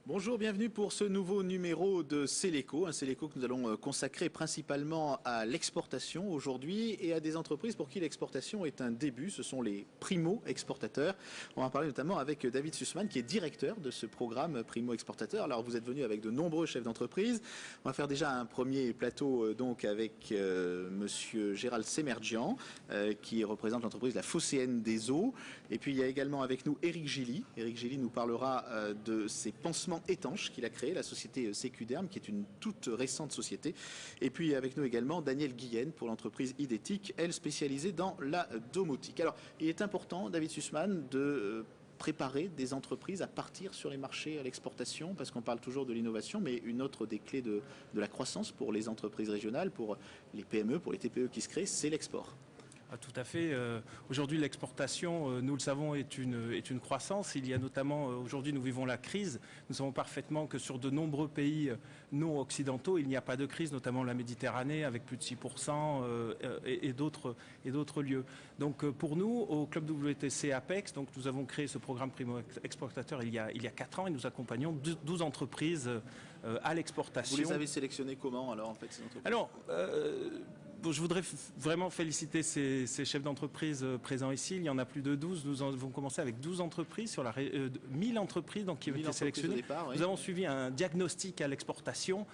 Bonjour, bienvenue pour ce nouveau numéro de Céléco, un Céléco que nous allons consacrer principalement à l'exportation aujourd'hui et à des entreprises pour qui l'exportation est un début, ce sont les primo-exportateurs. On va parler notamment avec David Sussman qui est directeur de ce programme primo-exportateur. Alors vous êtes venu avec de nombreux chefs d'entreprise. On va faire déjà un premier plateau donc avec monsieur Gérald Semerjian qui représente l'entreprise La Phocéenne des Eaux. Et puis il y a également avec nous Éric Gilly. Éric Gilly nous parlera de ses pansements étanches qu'il a créé, la société Sécuderm, qui est une toute récente société. Et puis avec nous également Daniel Guyenne pour l'entreprise Idétique, elle spécialisée dans la domotique. Alors, il est important, David Sussman, de préparer des entreprises à partir sur les marchés à l'exportation, parce qu'on parle toujours de l'innovation, mais une autre des clés de la croissance pour les entreprises régionales, pour les PME, pour les TPE qui se créent, c'est l'export. Tout à fait. Aujourd'hui, l'exportation, nous le savons, est une croissance. Il y a notamment, aujourd'hui, nous vivons la crise. Nous savons parfaitement que sur de nombreux pays non occidentaux, il n'y a pas de crise, notamment la Méditerranée, avec plus de 6% et d'autres lieux. Donc, pour nous, au Club WTC Apex, donc, nous avons créé ce programme primo-exportateur il y a 4 ans et nous accompagnons 12 entreprises à l'exportation. Vous les avez sélectionnées comment, alors, en fait, ces entreprises? Alors, je voudrais vraiment féliciter ces chefs d'entreprise présents ici. Il y en a plus de 12. Nous avons commencé avec 12 entreprises sur 1000 entreprises donc, qui ont été sélectionnées. Départ, oui. Nous avons suivi un diagnostic à l'exportation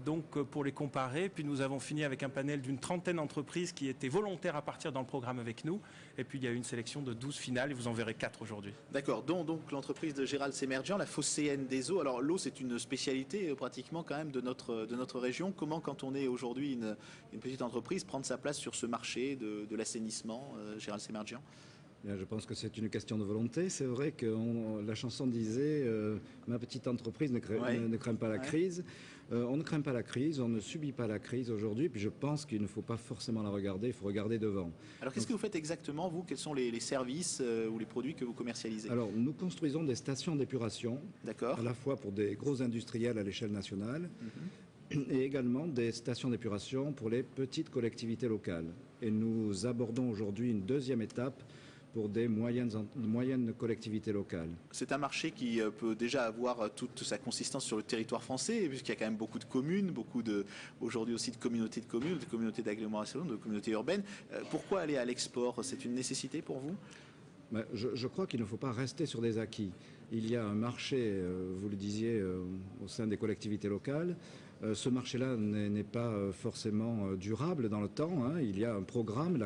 donc pour les comparer. Puis nous avons fini avec un panel d'une 30aine d'entreprises qui étaient volontaires à partir dans le programme avec nous. Et puis il y a eu une sélection de 12 finales et vous en verrez 4 aujourd'hui. D'accord. Donc l'entreprise de Gérald Semerjian, la Phocéenne des Eaux. Alors l'eau, c'est une spécialité pratiquement quand même de notre région. Comment, quand on est aujourd'hui une petite entreprise, prendre sa place sur ce marché de l'assainissement, Gérald Semerjian? Bien, je pense que c'est une question de volonté. C'est vrai que la chanson disait ma petite entreprise ne craint pas la crise. On ne craint pas la crise, on ne subit pas la crise aujourd'hui. Puis je pense qu'il ne faut pas forcément la regarder, il faut regarder devant. Alors qu'est-ce que vous faites exactement, vous? Quels sont les services ou les produits que vous commercialisez? Alors nous construisons des stations d'épuration, à la fois pour des gros industriels à l'échelle nationale, et également des stations d'épuration pour les petites collectivités locales. Et nous abordons aujourd'hui une deuxième étape pour des moyennes collectivités locales. C'est un marché qui peut déjà avoir toute sa consistance sur le territoire français, puisqu'il y a quand même beaucoup de communes, aujourd'hui aussi de communautés d'agglomération, de communautés urbaines. Pourquoi aller à l'export? C'est une nécessité pour vous? Je crois qu'il ne faut pas rester sur des acquis. Il y a un marché, vous le disiez, au sein des collectivités locales. Ce marché-là n'est pas forcément durable dans le temps. Il y a un programme,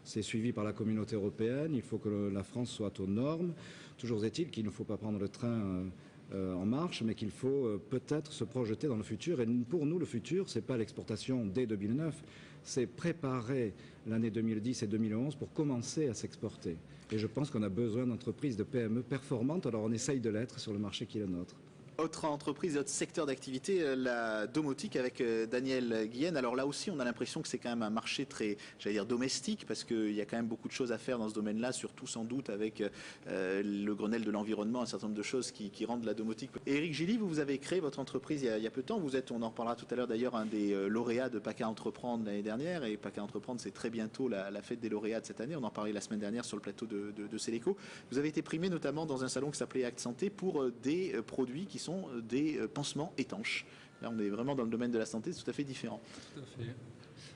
c'est suivi par la communauté européenne. Il faut que la France soit aux normes. Toujours est-il qu'il ne faut pas prendre le train en marche, mais qu'il faut peut-être se projeter dans le futur. Et pour nous, le futur, c'est pas l'exportation dès 2009, c'est préparer l'année 2010 et 2011 pour commencer à s'exporter. Et je pense qu'on a besoin d'entreprises de PME performantes, alors on essaye de l'être sur le marché qui est le nôtre. Autre entreprise, autre secteur d'activité, la domotique avec Daniel Guyenne. Alors là aussi, on a l'impression que c'est quand même un marché très, j'allais dire, domestique, parce qu'il y a quand même beaucoup de choses à faire dans ce domaine-là, surtout sans doute avec le Grenelle de l'environnement, un certain nombre de choses qui rendent la domotique. Éric Gilly, vous avez créé votre entreprise il y a peu de temps. Vous êtes, on en reparlera tout à l'heure d'ailleurs, un des lauréats de PACA Entreprendre l'année dernière. Et PACA Entreprendre, c'est très bientôt la fête des lauréats de cette année. On en parlait la semaine dernière sur le plateau de Céléco. Vous avez été primé notamment dans un salon qui s'appelait Acte Santé pour des produits qui sont des pansements étanches. Là, on est vraiment dans le domaine de la santé, c'est tout à fait différent. Tout à fait.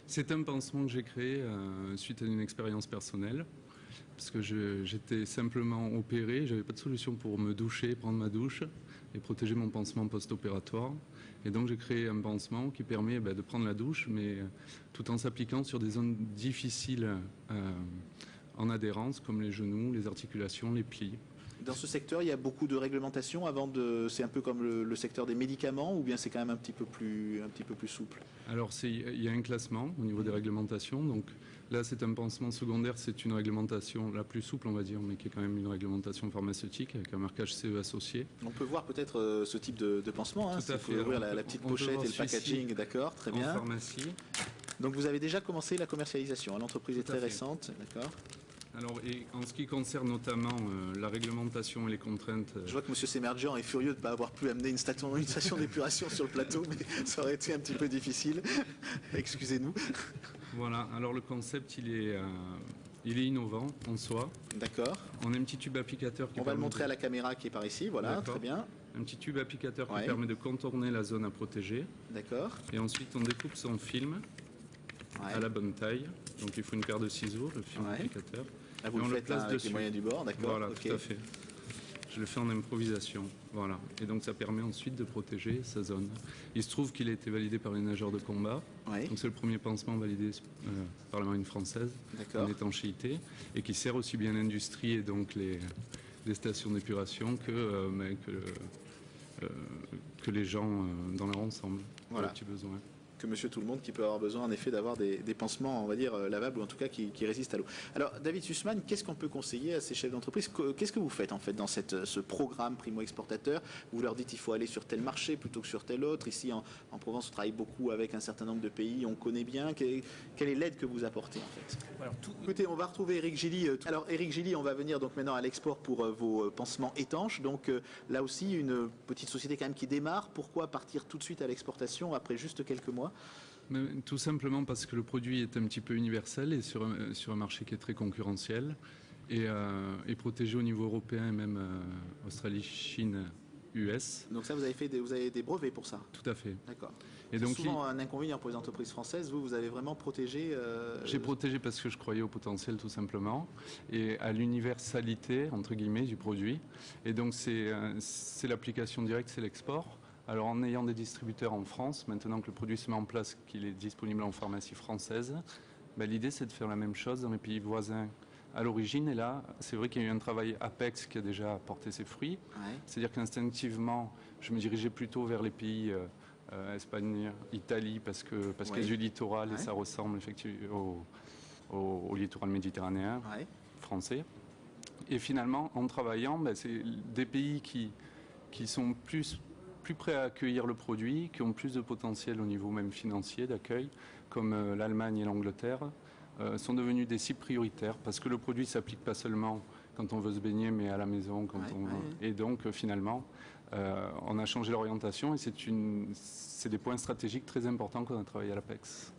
C'est un pansement que j'ai créé suite à une expérience personnelle, parce que j'étais simplement opéré, j'avais pas de solution pour me doucher, prendre ma douche et protéger mon pansement post-opératoire. Et donc j'ai créé un pansement qui permet de prendre la douche, mais tout en s'appliquant sur des zones difficiles en adhérence, comme les genoux, les articulations, les plis. Dans ce secteur, il y a beaucoup de réglementations c'est un peu comme le secteur des médicaments, ou bien c'est quand même un petit peu plus souple? Alors il y a un classement au niveau des réglementations. Donc là, c'est un pansement secondaire, c'est une réglementation la plus souple, on va dire, mais qui est quand même une réglementation pharmaceutique avec un marquage CE associé. On peut voir peut-être ce type de pansement. Tout à fait. Ouvrir la petite pochette et le packaging, d'accord, très bien. En pharmacie. Donc vous avez déjà commencé la commercialisation. L'entreprise est très récente, d'accord. Alors, et en ce qui concerne notamment la réglementation et les contraintes... Je vois que M. Semerjian est furieux de ne pas avoir pu amener une station d'épuration sur le plateau, mais ça aurait été un petit peu difficile. Excusez-nous. Voilà, alors le concept, il est innovant en soi. D'accord. On a un petit tube applicateur qui... On va le montrer à la caméra qui est par ici, voilà, très bien. un petit tube applicateur qui Ouais. permet de contourner la zone à protéger. D'accord. Et ensuite, on découpe son film Ouais. à la bonne taille. Donc il faut une paire de ciseaux, le film Ouais. applicateur. Là, vous Et on le le faites place avec les dessus. moyens du bord, d'accord. Voilà, ok. tout à fait. Je le fais en improvisation. Voilà. Et donc ça permet ensuite de protéger sa zone. Il se trouve qu'il a été validé par les nageurs de combat. Ouais. Donc c'est le premier pansement validé par la marine française D'accord. en étanchéité et qui sert aussi bien l'industrie et donc les stations d'épuration que les gens dans leur ensemble. Voilà. Pour les petits besoins. Que monsieur tout le monde qui peut avoir besoin en effet d'avoir des pansements, on va dire, lavables ou en tout cas qui résistent à l'eau. Alors David Sussman, qu'est-ce qu'on peut conseiller à ces chefs d'entreprise? Qu'est-ce que vous faites en fait dans ce programme primo-exportateur? Vous leur dites il faut aller sur tel marché plutôt que sur tel autre. Ici en Provence on travaille beaucoup avec un certain nombre de pays, on connaît bien. Quelle est l'aide que vous apportez en fait? Alors, Écoutez, on va retrouver Éric Gilly. Alors Éric Gilly, on va venir donc maintenant à l'export pour vos pansements étanches. Donc là aussi une petite société quand même qui démarre. Pourquoi partir tout de suite à l'exportation après juste quelques mois? Mais tout simplement parce que le produit est un petit peu universel et sur un marché qui est très concurrentiel et protégé au niveau européen et même Australie, Chine, US. Donc ça vous avez des brevets pour ça? Tout à fait. D'accord. Et C'est donc souvent un inconvénient pour les entreprises françaises. Vous avez vraiment protégé. j'ai protégé parce que je croyais au potentiel tout simplement et à l'universalité entre guillemets du produit. Et donc c'est l'application directe, c'est l'export. Alors en ayant des distributeurs en France, maintenant que le produit se met en place, qu'il est disponible en pharmacie française, l'idée c'est de faire la même chose dans les pays voisins à l'origine. Et là, c'est vrai qu'il y a eu un travail Apex qui a déjà porté ses fruits. Ouais. C'est-à-dire qu'instinctivement, je me dirigeais plutôt vers les pays Espagne, Italie, parce qu'il y a du littoral et ça ressemble effectivement au littoral méditerranéen Ouais. français. Et finalement, en travaillant, c'est des pays qui sont plus prêts à accueillir le produit, qui ont plus de potentiel au niveau même financier d'accueil, comme l'Allemagne et l'Angleterre, sont devenus des cibles prioritaires parce que le produit ne s'applique pas seulement quand on veut se baigner, mais à la maison. Et donc finalement, on a changé l'orientation et c'est des points stratégiques très importants qu'on a travaillé à l'APEX.